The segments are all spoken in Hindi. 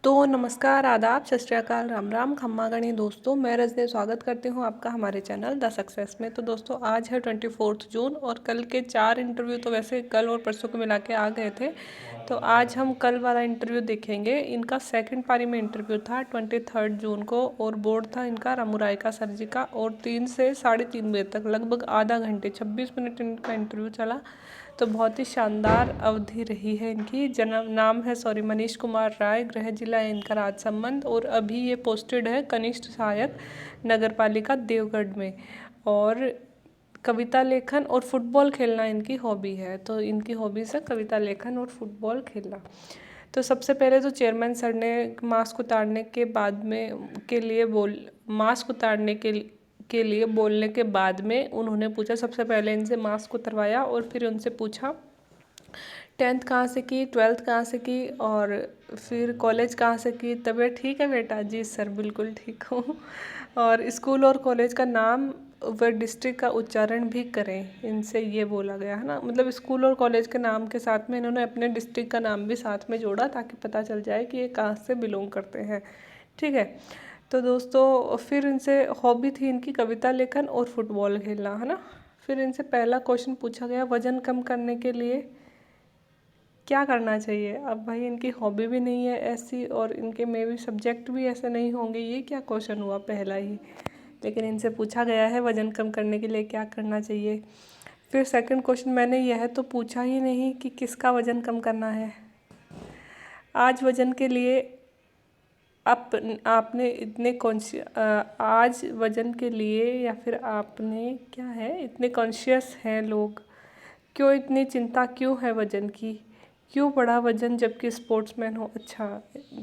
तो नमस्कार, आदाब, सत श्री अकाल, राम राम, खम्मा गणी दोस्तों। मैं रजनी स्वागत करती हूँ आपका हमारे चैनल द सक्सेस में। तो दोस्तों आज है 24 जून और कल के 4 इंटरव्यू तो वैसे कल और परसों को मिला के आ गए थे। तो आज हम कल वाला इंटरव्यू देखेंगे। इनका सेकंड पारी में इंटरव्यू था 23 जून को और बोर्ड था इनका रामूरायका सर जी का और 3 से 3:30 बजे तक लगभग आधा घंटे 26 मिनट इनका इंटरव्यू चला। तो बहुत ही शानदार अवधि रही है इनकी। जन्म नाम है मनीष कुमार राय, गृह जिला है इनका राजसमंद और अभी ये पोस्टेड है कनिष्ठ सहायक नगर पालिका देवगढ़ में। और कविता लेखन और फुटबॉल खेलना इनकी हॉबी है। तो इनकी हॉबीज़ है कविता लेखन और फुटबॉल खेलना। तो सबसे पहले तो चेयरमैन सर ने मास्क उतारने के बाद में के लिए मास्क उतारने के लिए बोलने के बाद में उन्होंने पूछा, सबसे पहले इनसे मास्क उतरवाया और फिर उनसे पूछा 10th कहाँ से की, 12th कहाँ से की और फिर कॉलेज कहाँ से की। तबीयत ठीक है बेटा? जी सर बिल्कुल ठीक हूँ। और स्कूल और कॉलेज का नाम व डिस्ट्रिक्ट का उच्चारण भी करें, इनसे ये बोला गया है ना। मतलब स्कूल और कॉलेज के नाम के साथ में इन्होंने अपने डिस्ट्रिक्ट का नाम भी साथ में जोड़ा ताकि पता चल जाए कि ये कहाँ से बिलोंग करते हैं। ठीक है। तो दोस्तों फिर इनसे हॉबी थी इनकी कविता लेखन और फुटबॉल खेलना, है ना। फिर इनसे पहला क्वेश्चन पूछा गया, वज़न कम करने के लिए क्या करना चाहिए। अब भाई इनकी हॉबी भी नहीं है ऐसी और इनके में भी सब्जेक्ट भी ऐसे नहीं होंगे, ये क्या क्वेश्चन हुआ पहला ही। लेकिन इनसे पूछा गया है वज़न कम करने के लिए क्या करना चाहिए। फिर सेकंड क्वेश्चन मैंने यह तो पूछा ही नहीं कि किसका वज़न कम करना है। आज वज़न के लिए आपने इतने आज वज़न के लिए या फिर आपने क्या है इतने कॉन्शियस हैं लोग, क्यों इतनी चिंता क्यों है वज़न की, क्यों बढ़ा वज़न जबकि स्पोर्ट्समैन हो। अच्छा,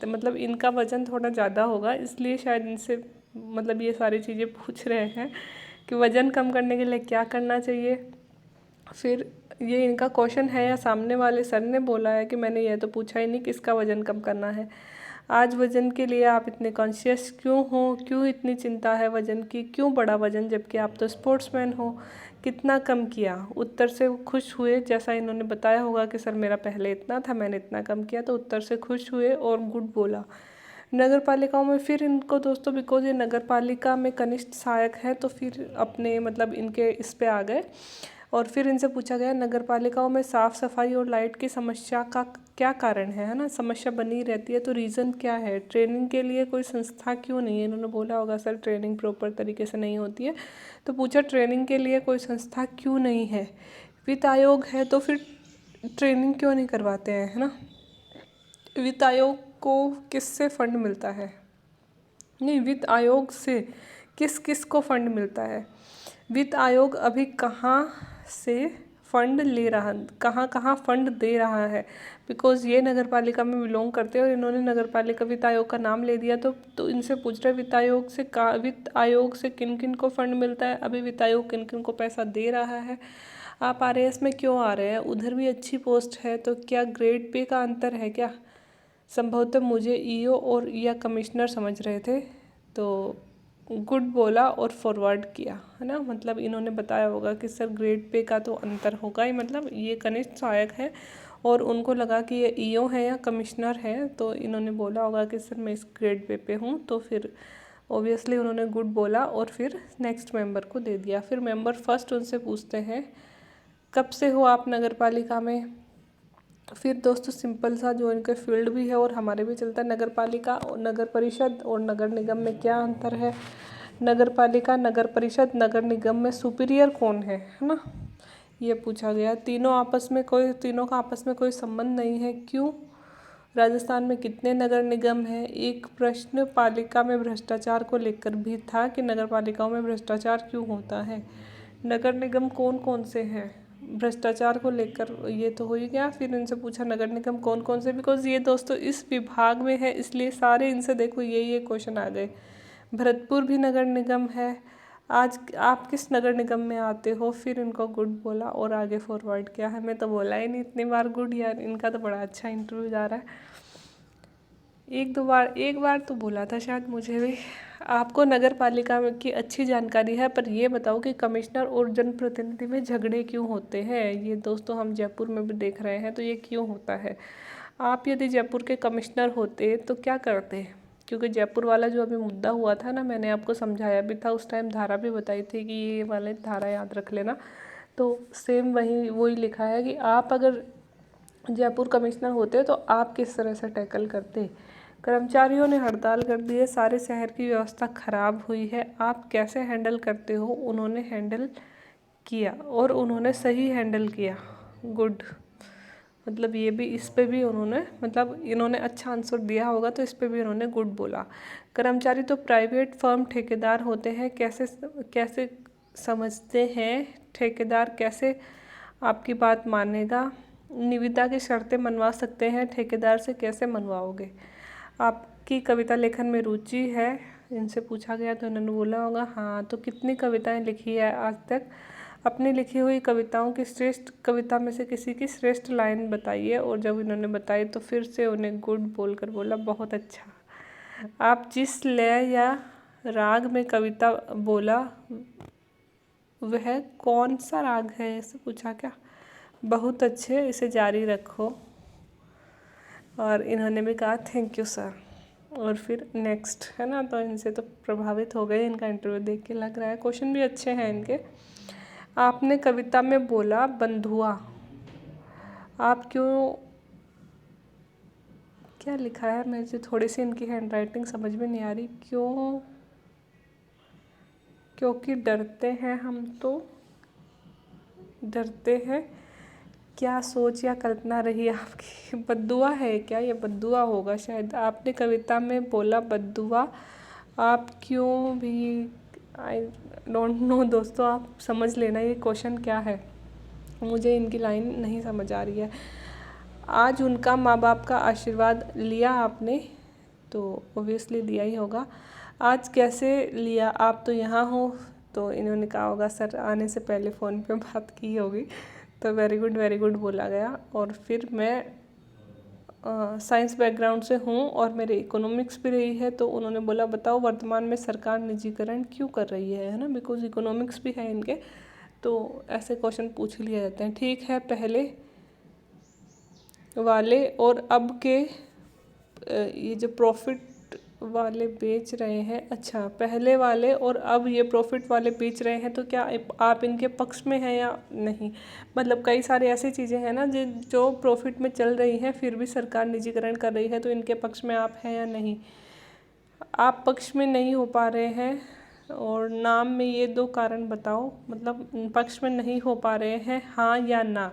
तो मतलब इनका वज़न थोड़ा ज़्यादा होगा इसलिए शायद इनसे मतलब ये सारी चीज़ें पूछ रहे हैं कि वज़न कम करने के लिए क्या करना चाहिए। फिर ये इनका क्वेश्चन है या सामने वाले सर ने बोला है कि मैंने यह तो पूछा ही नहीं किसका वज़न कम करना है। आज वज़न के लिए आप इतने कॉन्शियस क्यों हो, क्यों इतनी चिंता है वज़न की, क्यों बढ़ा वज़न जबकि आप तो स्पोर्ट्समैन हो, कितना कम किया। उत्तर से खुश हुए, जैसा इन्होंने बताया होगा कि सर मेरा पहले इतना था मैंने इतना कम किया, तो उत्तर से खुश हुए और गुड बोला। नगर पालिकाओं में फिर इनको दोस्तों बिकॉज ये नगर पालिका में कनिष्ठ सहायक है तो फिर अपने मतलब इनके इस पे आ गए। और फिर इनसे पूछा गया नगर पालिकाओं में साफ़ सफाई और लाइट की समस्या का क्या कारण है ना। समस्या बनी रहती है तो रीज़न क्या है। ट्रेनिंग के लिए कोई संस्था क्यों नहीं है। इन्होंने बोला होगा सर ट्रेनिंग प्रॉपर तरीके से नहीं होती है, तो पूछा ट्रेनिंग के लिए कोई संस्था क्यों नहीं है। वित्त आयोग है तो फिर ट्रेनिंग क्यों नहीं करवाते हैं, है ना। वित्त आयोग को किससे फंड मिलता है, नहीं वित्त आयोग से किस किस को फंड मिलता है। वित्त आयोग अभी कहाँ से फंड ले रहा, कहाँ कहाँ फंड दे रहा है। बिकॉज ये नगर पालिका में बिलोंग करते हैं और इन्होंने नगर पालिका वित्त आयोग का नाम ले दिया। तो इनसे पूछ रहे वित्त आयोग से किन किन को फंड मिलता है, अभी वित्त आयोग किन किन को पैसा दे रहा है। आप आरएएस में क्यों आ रहे हैं, उधर भी अच्छी पोस्ट है, तो क्या ग्रेड पे का अंतर है क्या। संभवतः मुझे ईओ और या कमिश्नर समझ रहे थे, तो गुड बोला और फॉरवर्ड किया, है ना। मतलब इन्होंने बताया होगा कि सर ग्रेड पे का तो अंतर होगा ही, मतलब ये कनिष्ठ सहायक है और उनको लगा कि ये ईओ है या कमिश्नर है, तो इन्होंने बोला होगा कि सर मैं इस ग्रेड पे हूँ। तो फिर ऑब्वियसली उन्होंने गुड बोला और फिर नेक्स्ट मेंबर को दे दिया। फिर मेंबर फर्स्ट उनसे पूछते हैं कब से हो आप नगर पालिका में। फिर दोस्तों सिंपल सा जो इनके फील्ड भी है और हमारे भी चलता है, नगर पालिका और नगर परिषद और नगर निगम में क्या अंतर है। नगर पालिका, नगर परिषद, नगर निगम में सुपीरियर कौन है ना, ये पूछा गया। तीनों का आपस में कोई संबंध नहीं है, क्यों। राजस्थान में कितने नगर निगम हैं। एक प्रश्न पालिका में भ्रष्टाचार को लेकर भी था कि नगर पालिकाओं में भ्रष्टाचार क्यों होता है। नगर निगम कौन कौन से हैं, भ्रष्टाचार को लेकर ये तो हो ही गया। फिर इनसे पूछा नगर निगम कौन कौन से, बिकॉज ये दोस्तों इस विभाग में है इसलिए सारे इनसे देखो ये क्वेश्चन आ गए। भरतपुर भी नगर निगम है, आज आप किस नगर निगम में आते हो। फिर इनको गुड बोला और आगे फॉरवर्ड किया। हमें तो बोला ही नहीं इतनी बार गुड, यार इनका तो बड़ा अच्छा इंटरव्यू जा रहा है। एक बार तो बोला था शायद मुझे भी। आपको नगर पालिका की अच्छी जानकारी है, पर ये बताओ कि कमिश्नर और जनप्रतिनिधि में झगड़े क्यों होते हैं। ये दोस्तों हम जयपुर में भी देख रहे हैं, तो ये क्यों होता है। आप यदि जयपुर के कमिश्नर होते तो क्या करते? क्योंकि जयपुर वाला जो अभी मुद्दा हुआ था ना, मैंने आपको समझाया भी था उस टाइम, धारा भी बताई थी कि ये वाले धारा याद रख लेना। तो सेम वही लिखा है कि आप अगर जयपुर कमिश्नर होते तो आप किस तरह से टैकल करते। कर्मचारियों ने हड़ताल कर दी है, सारे शहर की व्यवस्था खराब हुई है, आप कैसे हैंडल करते हो? उन्होंने हैंडल किया और उन्होंने सही हैंडल किया, गुड। मतलब ये भी, इस पे भी उन्होंने, मतलब इन्होंने अच्छा आंसर दिया होगा तो इस पे भी उन्होंने गुड बोला। कर्मचारी तो प्राइवेट फर्म ठेकेदार होते हैं, कैसे कैसे समझते हैं ठेकेदार, कैसे आपकी बात मानेगा? निविदा की शर्तें मनवा सकते हैं, ठेकेदार से कैसे मनवाओगे? आपकी कविता लेखन में रुचि है, इनसे पूछा गया तो इन्होंने बोला होगा हाँ। तो कितनी कविताएं लिखी है आज तक? अपनी लिखी हुई कविताओं की श्रेष्ठ कविता में से किसी की श्रेष्ठ लाइन बताइए। और जब इन्होंने बताई तो फिर से उन्हें गुड बोलकर बोला बहुत अच्छा। आप जिस लय या राग में कविता बोला वह कौन सा राग है, ऐसे पूछा क्या? बहुत अच्छे, इसे जारी रखो। और इन्होंने भी कहा थैंक यू सर। और फिर नेक्स्ट है ना, तो इनसे तो प्रभावित हो गए, इनका इंटरव्यू देख के लग रहा है। क्वेश्चन भी अच्छे हैं इनके। आपने कविता में बोला बंधुआ, आप क्यों, क्या लिखा है, मुझे थोड़ी सी इनकी हैंड राइटिंग समझ में नहीं आ रही। क्यों? क्योंकि डरते हैं हम, तो डरते हैं, क्या सोच या कल्पना रही आपकी? बद्दुआ है क्या? ये बद्दुआ होगा शायद। आपने कविता में बोला बद्दुआ, आप क्यों भी, आई डोंट नो दोस्तों, आप समझ लेना ये क्वेश्चन क्या है, मुझे इनकी लाइन नहीं समझ आ रही है। आज उनका माँ बाप का आशीर्वाद लिया आपने? तो ओबियसली लिया ही होगा। आज कैसे लिया, आप तो यहाँ हो? तो इन्होंने कहा होगा सर आने से पहले फ़ोन पे बात की होगी। तो वेरी गुड बोला गया। और फिर मैं साइंस बैकग्राउंड से हूँ और मेरे इकोनॉमिक्स भी रही है। तो उन्होंने बोला बताओ वर्तमान में सरकार निजीकरण क्यों कर रही है ना, बिकॉज इकोनॉमिक्स भी है इनके। तो ऐसे क्वेश्चन पूछ लिए जाते हैं। ठीक है, पहले वाले और अब के ये जो प्रॉफिट वाले बेच रहे हैं, अच्छा पहले वाले और अब ये प्रॉफिट वाले बेच रहे हैं, तो क्या आप इनके पक्ष में हैं या नहीं? मतलब कई सारी ऐसी चीज़ें हैं ना जो प्रॉफिट में चल रही हैं फिर भी सरकार निजीकरण कर रही है, तो इनके पक्ष में आप हैं या नहीं? आप पक्ष में नहीं हो पा रहे हैं और नाम में ये दो कारण बताओ, मतलब पक्ष में नहीं हो पा रहे हैं, हाँ या ना,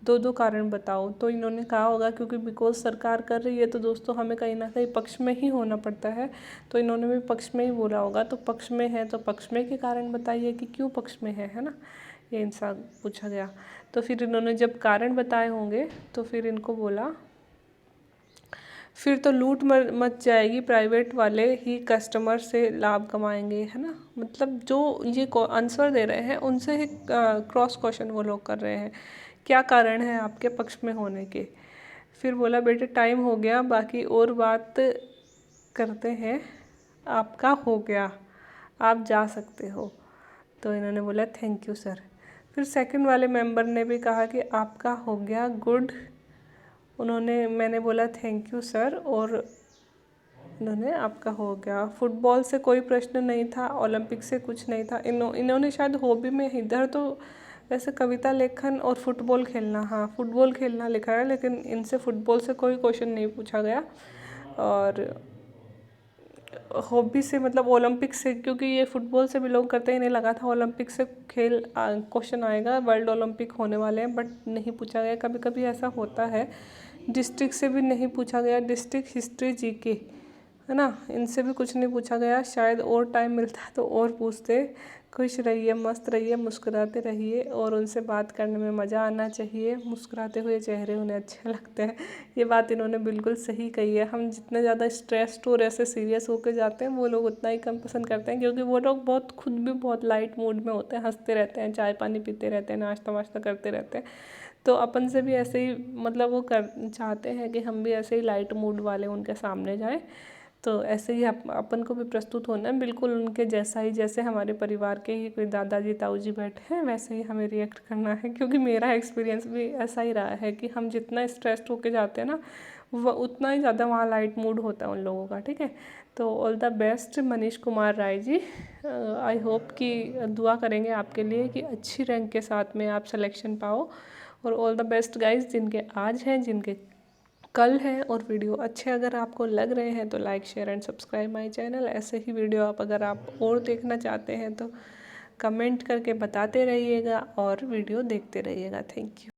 दो कारण बताओ। तो इन्होंने कहा होगा क्योंकि बिकॉज सरकार कर रही है तो दोस्तों हमें कहीं ना कहीं पक्ष में ही होना पड़ता है, तो इन्होंने भी पक्ष में ही बोला होगा। तो पक्ष में है तो पक्ष में के कारण बताइए कि क्यों पक्ष में है ना, ये इनसे पूछा गया। तो फिर इन्होंने जब कारण बताए होंगे तो फिर इनको बोला फिर तो लूट मच जाएगी, प्राइवेट वाले ही कस्टमर से लाभ कमाएंगे, है ना। मतलब जो ये आंसर दे रहे हैं उनसे ही क्रॉस क्वेश्चन वो लोग कर रहे हैं, क्या कारण है आपके पक्ष में होने के। फिर बोला बेटे टाइम हो गया, बाकी और बात करते हैं, आपका हो गया, आप जा सकते हो। तो इन्होंने बोला थैंक यू सर। फिर सेकंड वाले मेंबर ने भी कहा कि आपका हो गया, गुड। मैंने बोला थैंक यू सर और इन्होंने आपका हो गया। फुटबॉल से कोई प्रश्न नहीं था, ओलंपिक से कुछ नहीं था। इन्होंने शायद हॉबी में इधर तो वैसे कविता लेखन और फुटबॉल खेलना, हाँ फुटबॉल खेलना लिखा है, लेकिन इनसे फुटबॉल से कोई क्वेश्चन नहीं पूछा गया। और हॉबी से मतलब ओलंपिक से, क्योंकि ये फुटबॉल से बिलोंग करते ही नहीं, लगा था ओलंपिक से खेल क्वेश्चन आएगा, वर्ल्ड ओलंपिक होने वाले हैं, बट नहीं पूछा गया। कभी कभी ऐसा होता है। डिस्ट्रिक्ट से भी नहीं पूछा गया, डिस्ट्रिक्ट हिस्ट्री जीके है ना, इनसे भी कुछ नहीं पूछा गया। शायद और टाइम मिलता तो और पूछते। खुश रहिए, मस्त रहिए, मुस्कुराते रहिए और उनसे बात करने में मज़ा आना चाहिए। मुस्कुराते हुए चेहरे उन्हें अच्छे लगते हैं। ये बात इन्होंने बिल्कुल सही कही है। हम जितना ज़्यादा स्ट्रेस्ड और ऐसे सीरियस होकर जाते हैं वो लोग उतना ही कम पसंद करते हैं, क्योंकि वो लोग बहुत खुद भी बहुत लाइट मूड में होते हैं, हंसते रहते हैं, चाय पानी पीते रहते हैं, नाश्ता वाश्ता करते रहते हैं। तो अपन से भी ऐसे ही मतलब वो चाहते हैं कि हम भी ऐसे ही लाइट मूड वाले उनके सामने जाएं। तो ऐसे ही अपन को भी प्रस्तुत होना है बिल्कुल उनके जैसा ही, जैसे हमारे परिवार के ही कोई दादाजी ताऊजी बैठे हैं वैसे ही हमें रिएक्ट करना है। क्योंकि मेरा एक्सपीरियंस भी ऐसा ही रहा है कि हम जितना स्ट्रेस्ड होके जाते हैं ना वो उतना ही ज़्यादा वहाँ लाइट मूड होता है उन लोगों का, ठीक है। तो all the best Manish Kumar Rai ji. I hope कि दुआ करेंगे आपके लिए कि अच्छी रैंक के साथ में आप सिलेक्शन पाओ। और ऑल द बेस्ट गाइज, जिनके आज हैं जिनके कल हैं। और वीडियो अच्छे अगर आपको लग रहे हैं तो like share and subscribe my channel. ऐसे ही वीडियो अगर आप और देखना चाहते हैं तो कमेंट करके बताते रहिएगा और वीडियो देखते रहिएगा। Thank you.